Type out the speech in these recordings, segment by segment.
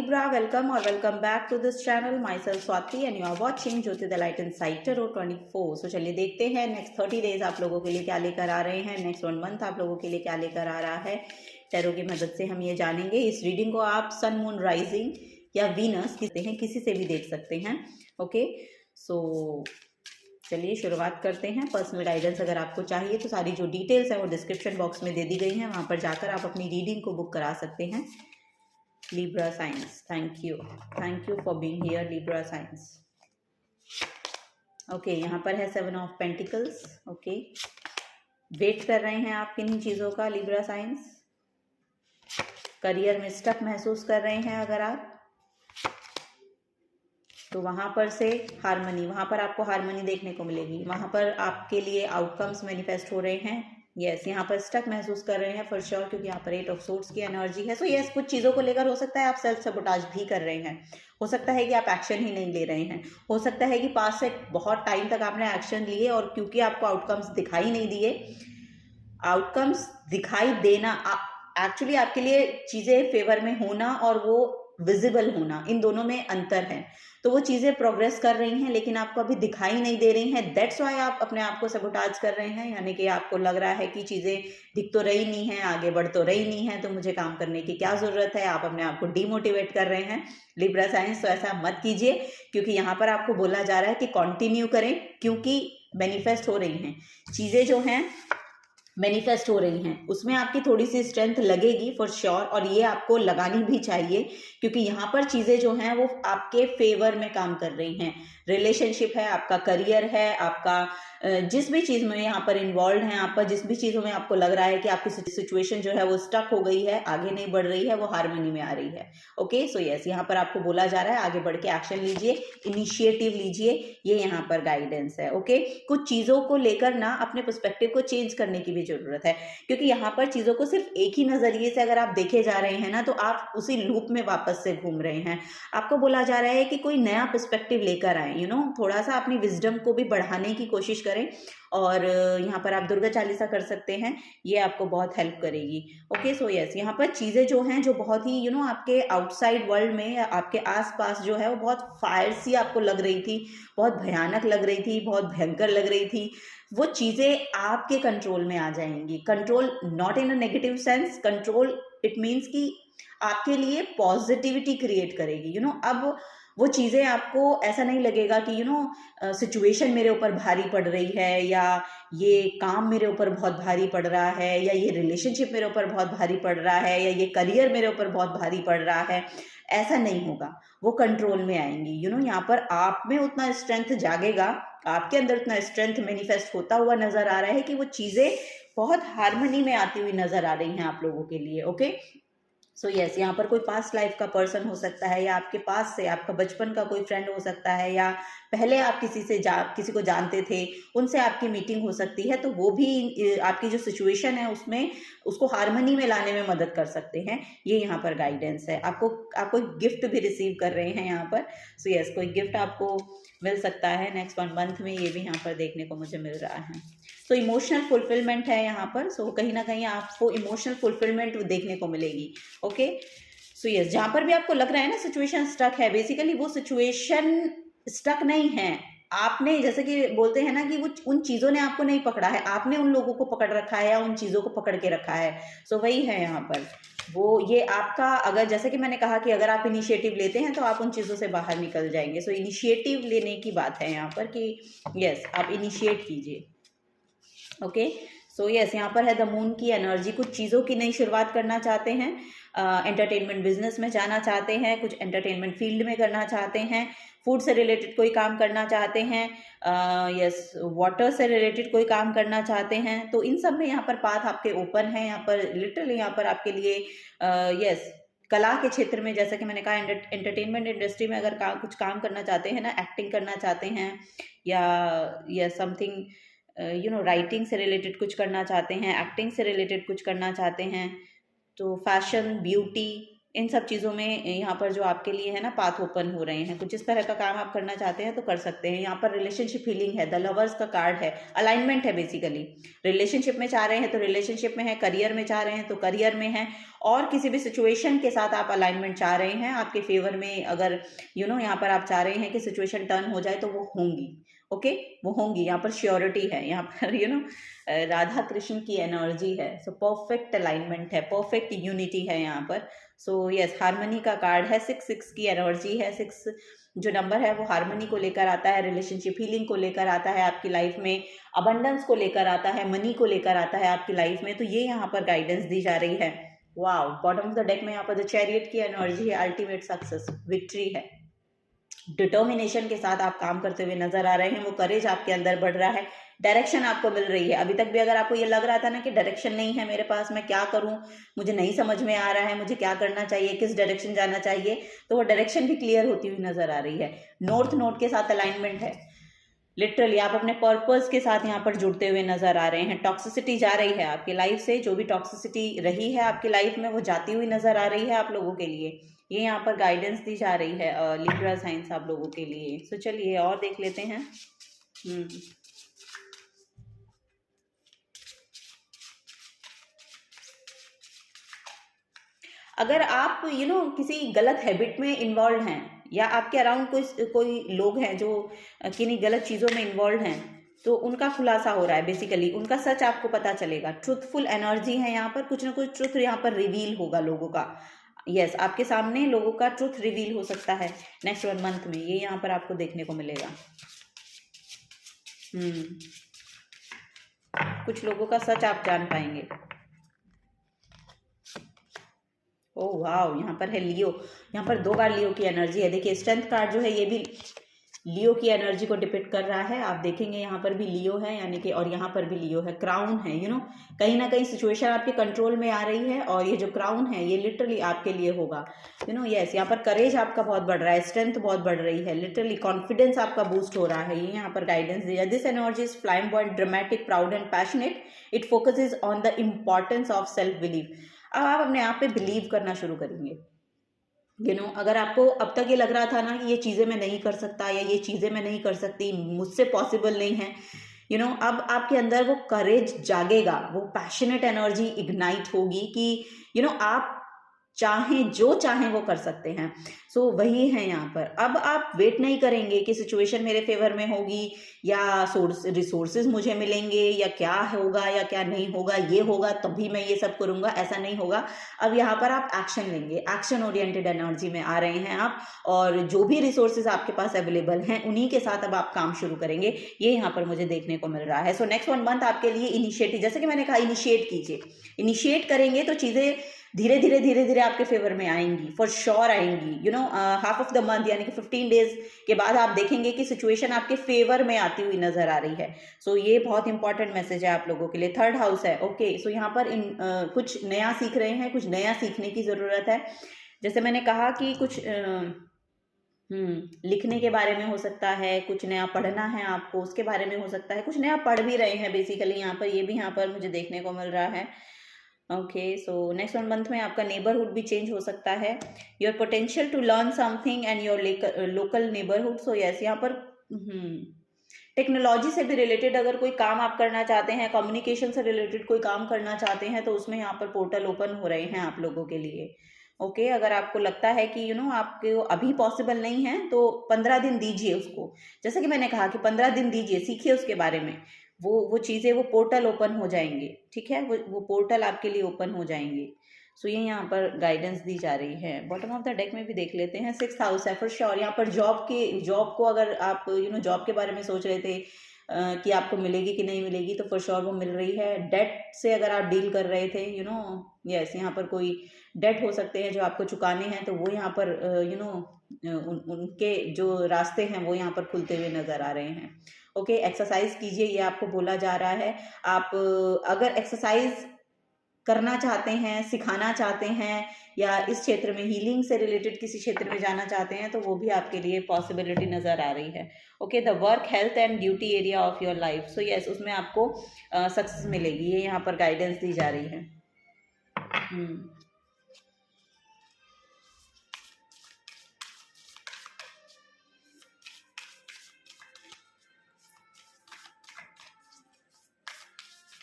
Libra, welcome or welcome back to this channel. Myself Swati and you are watching Jyoti the Light Insight Tarot 24. So चलिए देखते हैं next 30 days आप लोगों के लिए क्या लेकर आ रहे हैं, नेक्स्ट 1 मंथ आप लोगों के लिए क्या लेकर आ रहा है। टैरो की मदद से हम ये जानेंगे। इस रीडिंग को आप सन, मून, राइजिंग या वीनस किसी से भी देख सकते हैं। ओके, सो चलिए शुरुआत करते हैं। पर्सनल गाइडेंस अगर आपको चाहिए तो सारी जो डिटेल्स है वो डिस्क्रिप्शन बॉक्स में दे दी गई हैं, वहाँ पर जाकर आप अपनी रीडिंग को बुक करा सकते हैं। Libra signs, thank you for being here, Libra signs. Okay, यहाँ पर है 7 ऑफ पेंटिकल्स। ओके, वेट कर रहे हैं आप किन्हीं चीज़ों का, लिब्रा साइंस। करियर में स्टक महसूस कर रहे हैं अगर आप, तो वहाँ पर से हारमनी, वहाँ पर आपको हारमनी देखने को मिलेगी। वहाँ पर आपके लिए आउटकम्स मैनिफेस्ट हो रहे हैं। यस, यहाँ पर स्टक महसूस कर रहे हैं फॉर श्योर, क्योंकि यहाँ पर 8 ऑफ सोर्ड्स की एनर्जी है। सो यस, कुछ चीज़ों को लेकर हो सकता है आप सेल्फ सबोटाज भी कर रहे हैं, हो सकता है कि आप एक्शन ही नहीं ले रहे हैं, हो सकता है कि पास से बहुत टाइम तक आपने एक्शन लिए और क्योंकि आपको आउटकम्स दिखाई नहीं दिए। आउटकम्स दिखाई देना एक्चुअली आपके लिए चीज़ें फेवर में होना और वो विजिबल होना, इन दोनों में अंतर है। तो वो चीज़ें प्रोग्रेस कर रही हैं लेकिन आपको अभी दिखाई नहीं दे रही हैं। दैट्स वाई आप अपने आप को सबोटाज कर रहे हैं, यानी कि आपको लग रहा है कि चीज़ें दिख तो रही नहीं हैं, आगे बढ़ तो रही नहीं है, तो मुझे काम करने की क्या ज़रूरत है। आप अपने आप को डीमोटिवेट कर रहे हैं लिब्रा साइंस। तो ऐसा मत कीजिए, क्योंकि यहाँ पर आपको बोला जा रहा है कि कंटिन्यू करें, क्योंकि मैनिफेस्ट हो रही हैं चीज़ें, जो हैं मैनिफेस्ट हो रही हैं, उसमें आपकी थोड़ी सी स्ट्रेंथ लगेगी फॉर श्योर, और ये आपको लगानी भी चाहिए, क्योंकि यहाँ पर चीज़ें जो हैं वो आपके फेवर में काम कर रही हैं। रिलेशनशिप है, आपका करियर है, आपका जिस भी चीज़ में यहाँ पर इन्वॉल्व हैं, आप पर जिस भी चीज़ों में आपको लग रहा है कि आपकी सिचुएशन जो है वो स्टक हो गई है, आगे नहीं बढ़ रही है, वो हारमोनी में आ रही है। ओके, सो यस, यहाँ पर आपको बोला जा रहा है आगे बढ़ के एक्शन लीजिए, इनिशिएटिव लीजिए, ये यहाँ पर गाइडेंस है। ओके, कुछ चीज़ों को लेकर ना अपने पर्सपेक्टिव को चेंज करने की भी जरूरत है, क्योंकि यहाँ पर चीज़ों को सिर्फ एक ही नज़रिए से अगर आप देखे जा रहे हैं ना, तो आप उसी लूप में वापस से घूम रहे हैं। आपको बोला जा रहा है कि कोई नया पर्सपेक्टिव लेकर आए, थोड़ा सा अपनी विजडम को भी बढ़ाने की कोशिश करें। और यहाँ पर आप दुर्गा चालीसा कर सकते हैं, ये आपको बहुत हेल्प करेगी। ओके, सो यस, यहाँ पर चीज़ें जो हैं जो बहुत ही आपके आउटसाइड वर्ल्ड में, आपके आसपास जो है वो बहुत फायर सी आपको लग रही थी, बहुत भयानक लग रही थी, बहुत भयंकर लग रही थी, वो चीज़ें आपके कंट्रोल में आ जाएंगी। Control not in a negative sense, control it means कि आपके लिए पॉजिटिविटी क्रिएट करेगी। अब वो चीज़ें आपको ऐसा नहीं लगेगा कि सिचुएशन मेरे ऊपर भारी पड़ रही है, या ये काम मेरे ऊपर बहुत भारी पड़ रहा है, या ये रिलेशनशिप मेरे ऊपर बहुत भारी पड़ रहा है, या ये करियर मेरे ऊपर बहुत भारी पड़ रहा है। ऐसा नहीं होगा, वो कंट्रोल में आएंगी। यहाँ पर आप में उतना स्ट्रेंथ जागेगा, आपके अंदर उतना स्ट्रेंथ मैनिफेस्ट होता हुआ नजर आ रहा है कि वो चीज़ें बहुत हार्मनी में आती हुई नजर आ रही हैं आप लोगों के लिए। ओके, सो यस, यहाँ पर कोई पास्ट लाइफ का पर्सन हो सकता है, या आपके पास से आपका बचपन का कोई फ्रेंड हो सकता है, या पहले आप किसी को जानते थे, उनसे आपकी मीटिंग हो सकती है, तो वो भी आपकी जो सिचुएशन है उसमें उसको हार्मनी में लाने में मदद कर सकते हैं। ये यहाँ पर गाइडेंस है। आपको गिफ्ट भी रिसीव कर रहे हैं यहाँ पर। सो यस, कोई गिफ्ट आपको मिल सकता है नेक्स्ट 1 मंथ में, ये भी यहाँ पर देखने को मुझे मिल रहा है। तो इमोशनल फुलफिलमेंट है यहाँ पर। सो कहीं ना कहीं आपको इमोशनल फुलफिलमेंट देखने को मिलेगी। ओके, सो यस, जहाँ पर भी आपको लग रहा है ना सिचुएशन स्टक है, बेसिकली वो सिचुएशन स्टक नहीं है। आपने, जैसे कि बोलते हैं ना कि वो उन चीज़ों ने आपको नहीं पकड़ा है, आपने उन लोगों को पकड़ रखा है या उन चीज़ों को पकड़ के रखा है। सो वही है यहाँ पर। वो ये आपका, अगर जैसे कि मैंने कहा कि अगर आप इनिशिएटिव लेते हैं तो आप उन चीज़ों से बाहर निकल जाएंगे। सो इनिशिएटिव लेने की बात है यहाँ पर कि यस, आप इनिशिएट कीजिए। ओके, सो यस, यहाँ पर है द मून की एनर्जी। कुछ चीज़ों की नई शुरुआत करना चाहते हैं, एंटरटेनमेंट बिजनेस में जाना चाहते हैं, कुछ एंटरटेनमेंट फील्ड में करना चाहते हैं, फूड से रिलेटेड कोई काम करना चाहते हैं, यस, वाटर से रिलेटेड कोई काम करना चाहते हैं। तो इन सब में यहाँ पर पाथ आपके ओपन है। यहाँ पर लिटरली यहाँ पर आपके लिए यस, कला के क्षेत्र में, जैसा कि मैंने कहा, एंटरटेनमेंट इंडस्ट्री में अगर कुछ काम करना चाहते हैं ना, एक्टिंग करना चाहते हैं, या समथिंग राइटिंग से रिलेटेड कुछ करना चाहते हैं, एक्टिंग से रिलेटेड कुछ करना चाहते हैं, तो फैशन, ब्यूटी, इन सब चीज़ों में यहाँ पर जो आपके लिए है ना पाथ ओपन हो रहे हैं। कुछ इस तरह का काम आप करना चाहते हैं तो कर सकते हैं। यहाँ पर रिलेशनशिप हीलिंग है, द लवर्स का कार्ड है, अलाइनमेंट है बेसिकली। रिलेशनशिप में चाह रहे हैं तो रिलेशनशिप में है, करियर में चाह रहे हैं तो करियर में है, और किसी भी सिचुएशन के साथ आप अलाइनमेंट चाह रहे हैं आपके फेवर में, अगर यहाँ पर आप चाह रहे हैं कि सिचुएशन टर्न हो जाए तो वो होंगी। ओके, वो होंगी। यहाँ पर श्योरिटी है, यहाँ पर राधा कृष्ण की एनर्जी है। सो परफेक्ट अलाइनमेंट है, परफेक्ट यूनिटी है यहाँ पर। सो यस, हारमनी का कार्ड है, 6 की एनर्जी है। 6 जो नंबर है वो हारमनी को लेकर आता है, रिलेशनशिप हीलिंग को लेकर आता है आपकी लाइफ में, अबंडेंस को लेकर आता है, मनी को लेकर आता है आपकी लाइफ में। तो ये यहाँ पर गाइडेंस दी जा रही है। Wow, bottom of the deck में यहाँ पर द चैरियट की एनर्जी है, अल्टीमेट सक्सेस, विक्ट्री है। डिटर्मिनेशन के साथ आप काम करते हुए नजर आ रहे हैं, वो करेज आपके अंदर बढ़ रहा है, डायरेक्शन आपको मिल रही है। अभी तक भी अगर आपको ये लग रहा था ना कि डायरेक्शन नहीं है मेरे पास, मैं क्या करूं, मुझे नहीं समझ में आ रहा है, मुझे क्या करना चाहिए, किस डायरेक्शन जाना चाहिए, तो वो डायरेक्शन भी क्लियर होती हुई नजर आ रही है। नॉर्थ नोड के साथ अलाइनमेंट है, लिटरली आप अपने पर्पस के साथ यहाँ पर जुड़ते हुए नजर आ रहे हैं। टॉक्सिसिटी जा रही है आपकी लाइफ से, जो भी टॉक्सिसिटी रही है आपकी लाइफ में वो जाती हुई नजर आ रही है आप लोगों के लिए। ये यहाँ पर गाइडेंस दी जा रही है लिब्रा साइंस आप लोगों के लिए। सो चलिए और देख लेते हैं। अगर आप किसी गलत हैबिट में इन्वॉल्व हैं, या आपके अराउंड कोई लोग हैं जो किन्हीं गलत चीज़ों में इन्वॉल्व हैं, तो उनका खुलासा हो रहा है बेसिकली, उनका सच आपको पता चलेगा। ट्रुथफुल एनर्जी है यहाँ पर, कुछ ना कुछ ट्रुथ यहाँ पर रिवील होगा लोगों का। यस, आपके सामने लोगों का ट्रुथ रिवील हो सकता है नेक्स्ट 1 मंथ में, ये यहाँ पर आपको देखने को मिलेगा। कुछ लोगों का सच आप जान पाएंगे। ओह वाह, यहाँ पर है लियो, यहाँ पर 2 बार लियो की एनर्जी है। देखिए स्ट्रेंथ कार्ड जो है ये भी लियो की एनर्जी को डिपिक्ट कर रहा है। आप देखेंगे यहाँ पर भी लियो है, यानी कि, और यहाँ पर भी लियो है। क्राउन है, कहीं ना कहीं सिचुएशन आपके कंट्रोल में आ रही है, और ये जो क्राउन है ये लिटरली आपके लिए होगा। यस, यहाँ पर करेज आपका बहुत बढ़ रहा है, स्ट्रेंथ बहुत बढ़ रही है, लिटरली कॉन्फिडेंस आपका बूस्ट हो रहा है। ये यहाँ पर गाइडेंस दिया। This energy is flamboyant, dramatic, proud and passionate. It focuses on the importance of self believe. अब आप अपने आप पे बिलीव करना शुरू करेंगे। अगर आपको अब तक ये लग रहा था ना कि ये चीज़ें मैं नहीं कर सकता, या ये चीज़ें मैं नहीं कर सकती, मुझसे पॉसिबल नहीं है, अब आपके अंदर वो करेज जागेगा, वो पैशनेट एनर्जी इग्नाइट होगी कि आप चाहें, जो चाहें वो कर सकते हैं। सो वही है यहाँ पर। अब आप वेट नहीं करेंगे कि सिचुएशन मेरे फेवर में होगी, या रिसोर्सेज मुझे मिलेंगे, या क्या होगा या क्या नहीं होगा, ये होगा तभी मैं ये सब करूँगा, ऐसा नहीं होगा। अब यहाँ पर आप एक्शन लेंगे, एक्शन ओरिएंटेड एनर्जी में आ रहे हैं आप, और जो भी रिसोर्सेज आपके पास अवेलेबल हैं उन्हीं के साथ अब आप काम शुरू करेंगे, ये यहाँ पर मुझे देखने को मिल रहा है। सो नेक्स्ट 1 मंथ आपके लिए इनिशिएटिव, जैसे कि मैंने कहा, इनिशिएट कीजिए। इनिशिएट करेंगे तो चीज़ें धीरे धीरे आपके फेवर में आएंगी, फॉर श्योर आएंगी। हाफ ऑफ द मंथ यानी कि 15 डेज के बाद आप देखेंगे कि सिचुएशन आपके फेवर में आती हुई नजर आ रही है। सो ये बहुत इंपॉर्टेंट मैसेज है आप लोगों के लिए। 3rd हाउस है, ओके। सो यहाँ पर कुछ नया सीख रहे हैं, कुछ नया सीखने की जरूरत है। जैसे मैंने कहा कि कुछ लिखने के बारे में हो सकता है, कुछ नया पढ़ना है आपको, उसके बारे में हो सकता है, कुछ नया पढ़ भी रहे हैं बेसिकली यहाँ पर, ये भी यहाँ पर मुझे देखने को मिल रहा है। ओके, सो नेक्स्ट 1 मंथ में आपका नेबरहुड भी चेंज हो सकता है। Your potential to learn something and your local neighbourhood. So yes, यहाँ पर टेक्नोलॉजी से भी रिलेटेड अगर कोई काम आप करना चाहते हैं, कम्युनिकेशन से रिलेटेड कोई काम करना चाहते हैं, तो उसमें यहाँ पर पोर्टल ओपन हो रहे हैं आप लोगों के लिए। ओके, अगर आपको लगता है कि आपको अभी पॉसिबल नहीं है, तो 15 दिन दीजिए उसको। जैसे कि मैंने कहा कि 15 दिन दीजिए, सीखिए उसके बारे में। वो चीज़ें, वो पोर्टल ओपन हो जाएंगे, ठीक है, वो पोर्टल आपके लिए ओपन हो जाएंगे। सो ये यहाँ पर गाइडेंस दी जा रही है। बॉटम ऑफ द डेक में भी देख लेते हैं। 6th हाउस है फॉर श्योर। यहाँ पर जॉब को अगर आप जॉब के बारे में सोच रहे थे कि आपको मिलेगी कि नहीं मिलेगी, तो फॉर श्योर वो मिल रही है। डेट से अगर आप डील कर रहे थे, यस, यहाँ पर कोई डेट हो सकते हैं जो आपको चुकाने हैं, तो वो यहाँ पर उनके जो रास्ते हैं वो यहाँ पर खुलते हुए नजर आ रहे हैं। ओके, एक्सरसाइज कीजिए, ये आपको बोला जा रहा है। आप अगर एक्सरसाइज करना चाहते हैं, सिखाना चाहते हैं, या इस क्षेत्र में हीलिंग से रिलेटेड किसी क्षेत्र में जाना चाहते हैं, तो वो भी आपके लिए पॉसिबिलिटी नज़र आ रही है। Okay, the work, health and duty area of your life. So yes, उसमें आपको सक्सेस मिलेगी, ये यहाँ पर गाइडेंस दी जा रही है।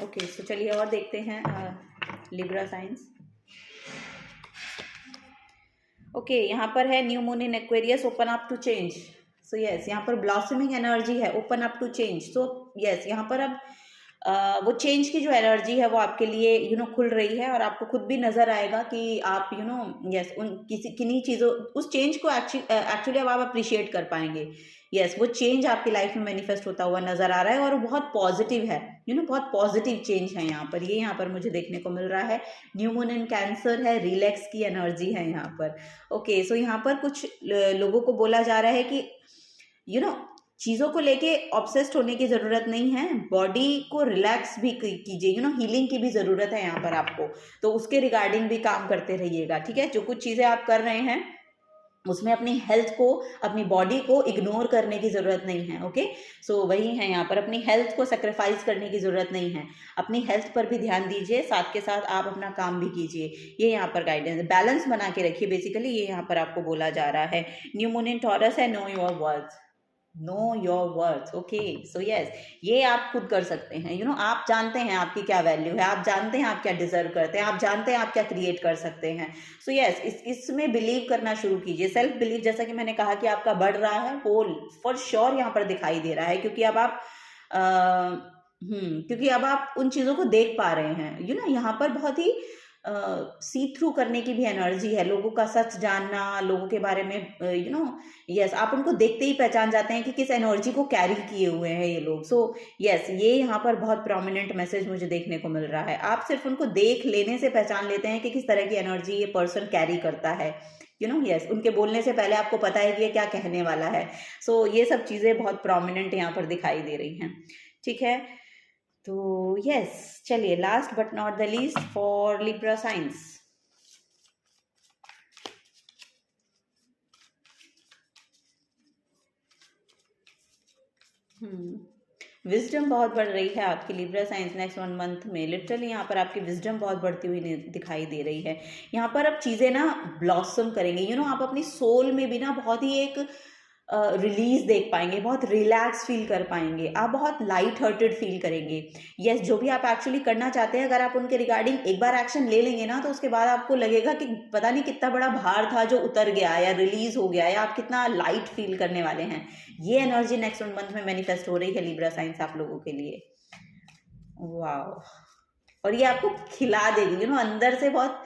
ओके, सो चलिए और देखते हैं लिब्रा साइंस। ओके, यहाँ पर है new moon in Aquarius, open up to change. So yes, यहाँ पर ब्लॉसमिंग एनर्जी है, open up to change. So yes, यहाँ पर अब वो चेंज की जो एनर्जी है वो आपके लिए खुल रही है, और आपको खुद भी नजर आएगा कि आप यस उन किन्हीं चीज़ों, उस चेंज को एक्चुअली अब आप अप्रिशिएट कर पाएंगे। यस, वो चेंज आपकी लाइफ में मैनिफेस्ट होता हुआ नजर आ रहा है, और वो बहुत पॉजिटिव है, बहुत पॉजिटिव चेंज है यहाँ पर, ये यहाँ पर मुझे देखने को मिल रहा है। न्यू मून इन कैंसर है, रिलैक्स की एनर्जी है यहाँ पर। ओके, सो यहाँ पर कुछ लोगों को बोला जा रहा है कि चीज़ों को लेके ऑब्सेस्ड होने की ज़रूरत नहीं है, बॉडी को रिलैक्स भी कीजिए, हीलिंग की भी ज़रूरत है यहाँ पर आपको, तो उसके रिगार्डिंग भी काम करते रहिएगा। ठीक है, जो कुछ चीज़ें आप कर रहे हैं उसमें अपनी हेल्थ को, अपनी बॉडी को इग्नोर करने की ज़रूरत नहीं है। ओके, सो वही है यहाँ पर, अपनी हेल्थ को सेक्रीफाइस करने की ज़रूरत नहीं है, अपनी हेल्थ पर भी ध्यान दीजिए, साथ के साथ आप अपना काम भी कीजिए, ये यहाँ पर गाइडेंस, बैलेंस बना के रखिए, बेसिकली ये यहाँ पर आपको बोला जा रहा है। न्यू मून इन टॉरस है, know your worth, know your worth. Okay, so yes, ये आप खुद कर सकते हैं। आप जानते हैं आपकी क्या वैल्यू है, आप जानते हैं आप क्या डिजर्व करते हैं, आप जानते हैं आप क्या क्रिएट कर सकते हैं। सो यस, इसमें बिलीव करना शुरू कीजिए। सेल्फ बिलीव, जैसा कि मैंने कहा कि आपका बढ़ रहा है, वो फॉर श्योर यहाँ पर दिखाई दे रहा है, क्योंकि अब आप क्योंकि अब आप उन चीज़ों को देख पा रहे हैं। यहाँ पर बहुत ही सी थ्रू करने की भी एनर्जी है, लोगों का सच जानना, लोगों के बारे में यस, आप उनको देखते ही पहचान जाते हैं कि किस एनर्जी को कैरी किए हुए हैं ये लोग। सो यस, ये यहाँ पर बहुत प्रोमिनेंट मैसेज मुझे देखने को मिल रहा है। आप सिर्फ उनको देख लेने से पहचान लेते हैं कि किस तरह की एनर्जी ये पर्सन कैरी करता है। यस, उनके बोलने से पहले आपको पता है कि ये क्या कहने वाला है। सो ये सब चीज़ें बहुत प्रोमिनेंट यहाँ पर दिखाई दे रही हैं। ठीक है, तो यस, चलिए last but not the least for Libra science. Wisdom बहुत बढ़ रही है आपकी लिब्रा साइंस नेक्स्ट 1 मंथ में, लिटरली यहाँ पर आपकी विजडम बहुत बढ़ती हुई दिखाई दे रही है। यहाँ पर अब चीज़ें ना ब्लॉसम करेंगी, आप अपनी सोल में भी ना बहुत ही एक रिलीज देख पाएंगे, बहुत रिलैक्स फील कर पाएंगे, आप बहुत लाइट हार्टेड फील करेंगे। यस, जो भी आप एक्चुअली करना चाहते हैं, अगर आप उनके रिगार्डिंग एक बार एक्शन ले लेंगे ना, तो उसके बाद आपको लगेगा कि पता नहीं कितना बड़ा भार था जो उतर गया या रिलीज हो गया, या आप कितना लाइट फील करने वाले हैं। ये एनर्जी नेक्स्ट 1 मंथ में मैनिफेस्ट हो रही है लिब्रा साइंस आप लोगों के लिए। वाह, और ये आपको खिला देगी, अंदर से बहुत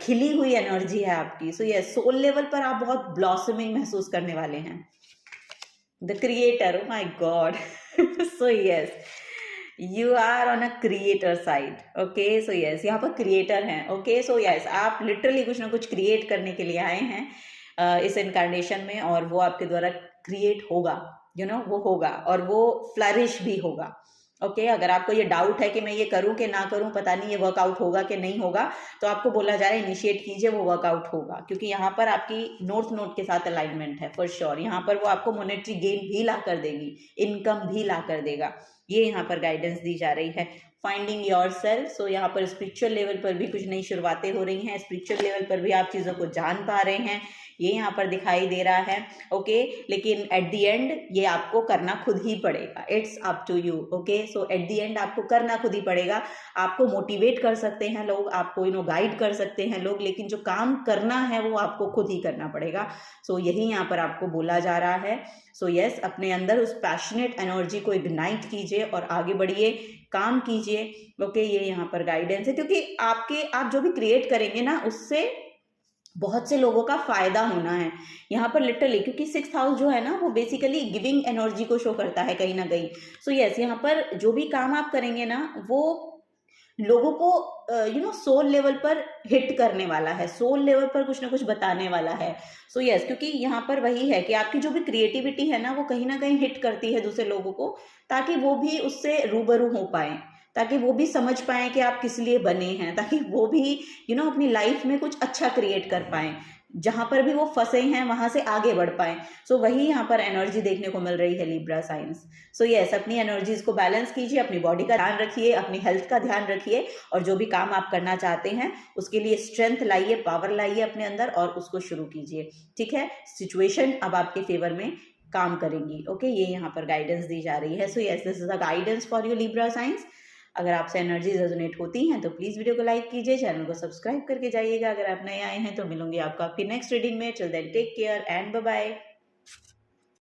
खिली हुई एनर्जी है आपकी। सो यस, सोल लेवल पर आप बहुत ब्लॉसमिंग महसूस करने वाले हैं। The creator, oh my god. So yes, you are on a creator side. Okay, so yes, यहाँ पर क्रिएटर हैं। ओके, सो यस, आप लिटरली कुछ ना कुछ क्रिएट करने के लिए आए हैं इस इनकारनेशन में, और वो आपके द्वारा क्रिएट होगा, वो होगा, और वो फ्लरिश भी होगा। ओके, अगर आपको ये डाउट है कि मैं ये करूं कि ना करूं, पता नहीं ये वर्कआउट होगा कि नहीं होगा, तो आपको बोला जा रहा है इनिशिएट कीजिए, वो वर्कआउट होगा, क्योंकि यहाँ पर आपकी नॉर्थ नोड के साथ अलाइनमेंट है फॉर श्योर। यहाँ पर वो आपको मॉनेटरी गेन भी ला कर देगी, इनकम भी ला कर देगा, ये यहाँ पर गाइडेंस दी जा रही है। फाइंडिंग योर सेल्फ, सो यहाँ पर स्पिरिचुअल लेवल पर भी कुछ नई शुरुआतें हो रही हैं, स्पिरिचुअल लेवल पर भी आप चीज़ों को जान पा रहे हैं, ये यहाँ पर दिखाई दे रहा है। ओके, लेकिन एट द एंड ये आपको करना खुद ही पड़ेगा, it's up to you. Okay, so at the end आपको करना खुद ही पड़ेगा। आपको मोटिवेट कर सकते हैं लोग, आपको गाइड कर सकते हैं लोग, लेकिन जो काम करना है वो आपको खुद ही करना पड़ेगा। सो यही यहाँ पर आपको बोला जा रहा है। सो यस, अपने अंदर उस पैशनेट एनर्जी को इग्नाइट कीजिए और आगे बढ़िए, काम कीजिए। ओके, ये यहाँ पर गाइडेंस है, क्योंकि आप जो भी क्रिएट करेंगे ना, उससे बहुत से लोगों का फायदा होना है यहाँ पर लिटरली, क्योंकि 6th हाउस जो है ना, वो बेसिकली गिविंग एनर्जी को शो करता है कहीं ना कहीं। सो यस, यहाँ पर जो भी काम आप करेंगे ना, वो लोगों को सोल लेवल पर हिट करने वाला है, सोल लेवल पर कुछ ना कुछ बताने वाला है। सो यस, क्योंकि यहाँ पर वही है कि आपकी जो भी क्रिएटिविटी है ना, वो कहीं ना कहीं हिट करती है दूसरे लोगों को, ताकि वो भी उससे रूबरू हो पाए, ताकि वो भी समझ पाएं कि आप किस लिए बने हैं, ताकि वो भी अपनी लाइफ में कुछ अच्छा क्रिएट कर पाएं, जहां पर भी वो फंसे हैं वहां से आगे बढ़ पाएं। सो वही यहाँ पर एनर्जी देखने को मिल रही है लिब्रा साइंस। सो यस, अपनी एनर्जीज को बैलेंस कीजिए, अपनी बॉडी का ध्यान रखिए, अपनी हेल्थ का ध्यान रखिए, और जो भी काम आप करना चाहते हैं उसके लिए स्ट्रेंथ लाइए, पावर लाइए अपने अंदर, और उसको शुरू कीजिए। ठीक है, सिचुएशन अब आपके फेवर में काम करेंगी। ओके, ये यहाँ पर गाइडेंस दी जा रही है। So yes, this is the guidance for you Libra science. अगर आपसे एनर्जी रेजोनेट होती हैं तो प्लीज़ वीडियो को लाइक कीजिए, चैनल को सब्सक्राइब करके जाइएगा अगर आप नए आए हैं। तो मिलूंगी आपको आपकी नेक्स्ट रीडिंग में। Till then take care and bye bye.